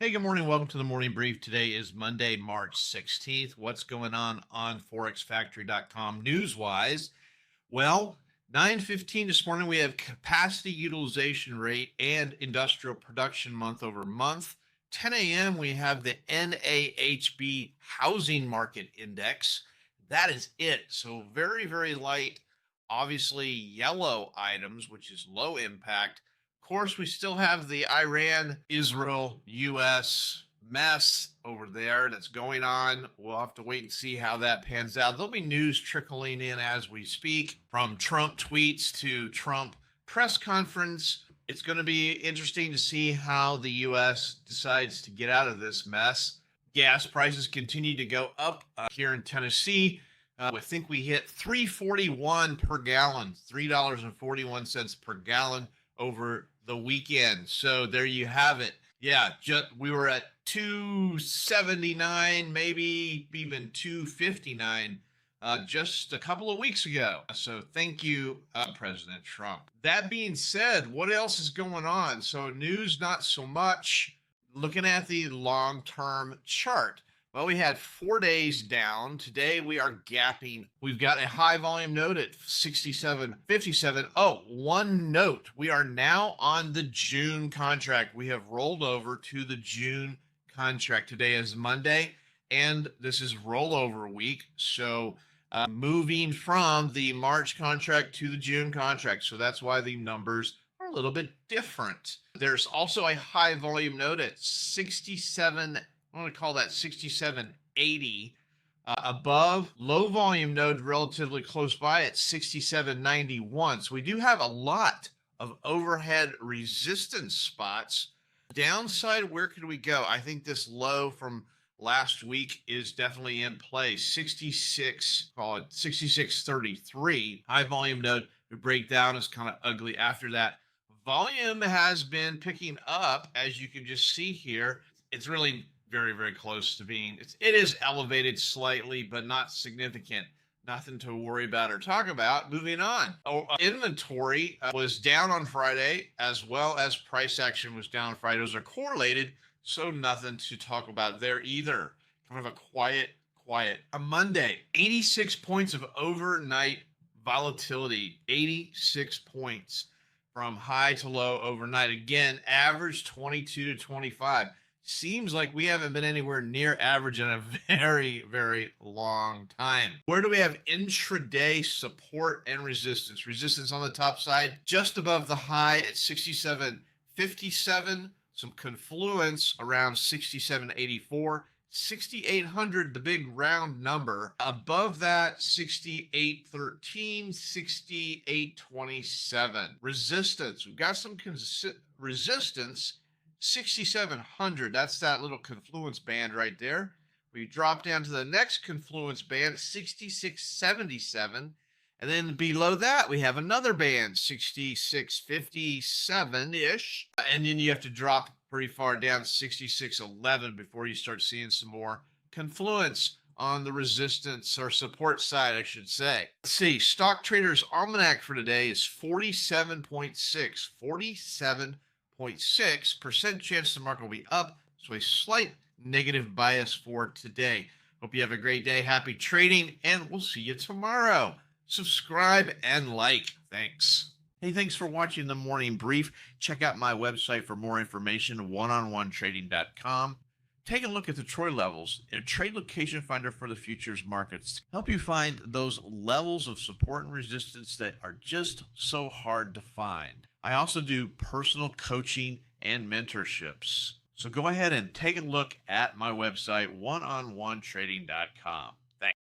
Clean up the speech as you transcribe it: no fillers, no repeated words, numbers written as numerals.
Hey, good morning. Welcome to the morning brief. Today is Monday, March 16th. What's going on forexfactory.com news wise? Well, 9:15 this morning, we have capacity utilization rate and industrial production month over month. 10 a.m., we have the NAHB housing market index. That is it. So, very, very light. Obviously, yellow items, which is low impact. Of course, we still have the Iran, Israel, US mess over there that's going on. We'll have to wait and see how that pans out. There'll be news trickling in as we speak, from Trump tweets to Trump press conference. It's going to be interesting to see how the US decides to get out of this mess. Gas prices continue to go up here in Tennessee. I think we hit 341 per gallon, $3.41 per gallon over the weekend. So there you have it. Yeah, we were at 279, maybe even 259 just a couple of weeks ago. So thank you, President Trump. That being said, what else is going on? So news, not so much. Looking at the long-term chart. Well, we had 4 days down. Today we are gapping. We've got a high volume node at 67.57. Oh, one note. We are now on the June contract. We have rolled over to the June contract. Today is Monday, and this is rollover week. So moving from the March contract to the June contract. So that's why the numbers are a little bit different. There's also a high volume node at 67. I want to call that 6780. Above, low volume node relatively close by at 6791. So we do have a lot of overhead resistance spots. Downside, where could we go? I think this low from last week is definitely in play. 66, call it 6633. High volume node, we break down, is kind of ugly after that. Volume has been picking up, as you can just see here. It's really very, very close to being, it is elevated slightly, but not significant. Nothing to worry about or talk about. Moving on. Inventory was down on Friday, as well as price action was down on Friday. Those are correlated, so nothing to talk about there either. Kind of a quiet. A Monday, 86 points of overnight volatility, 86 points from high to low overnight. Again, average 22 to 25. Seems like we haven't been anywhere near average in a very, very long time. Where do we have intraday support and resistance? Resistance on the top side, just above the high at 67.57. Some confluence around 67.84. 6,800, the big round number. Above that, 68.13, 68.27. Resistance. We've got some resistance. 6,700, that's that little confluence band right there. We drop down to the next confluence band, 66.77, and then below that we have another band, 66.57-ish, and then you have to drop pretty far down, 66.11, before you start seeing some more confluence on the resistance or support side, I should say. Let's see, Stock Trader's Almanac for today is 47.6, 47.6% chance the market will be up, so a slight negative bias for today. Hope you have a great day. Happy trading, and we'll see you tomorrow. Subscribe and like. Thanks. Hey, thanks for watching the morning brief. Check out my website for more information, oneononetrading.com. Take a look at the Troy levels, a trade location finder for the futures markets. Help you find those levels of support and resistance that are just so hard to find. I also do personal coaching and mentorships. So go ahead and take a look at my website, oneononetrading.com.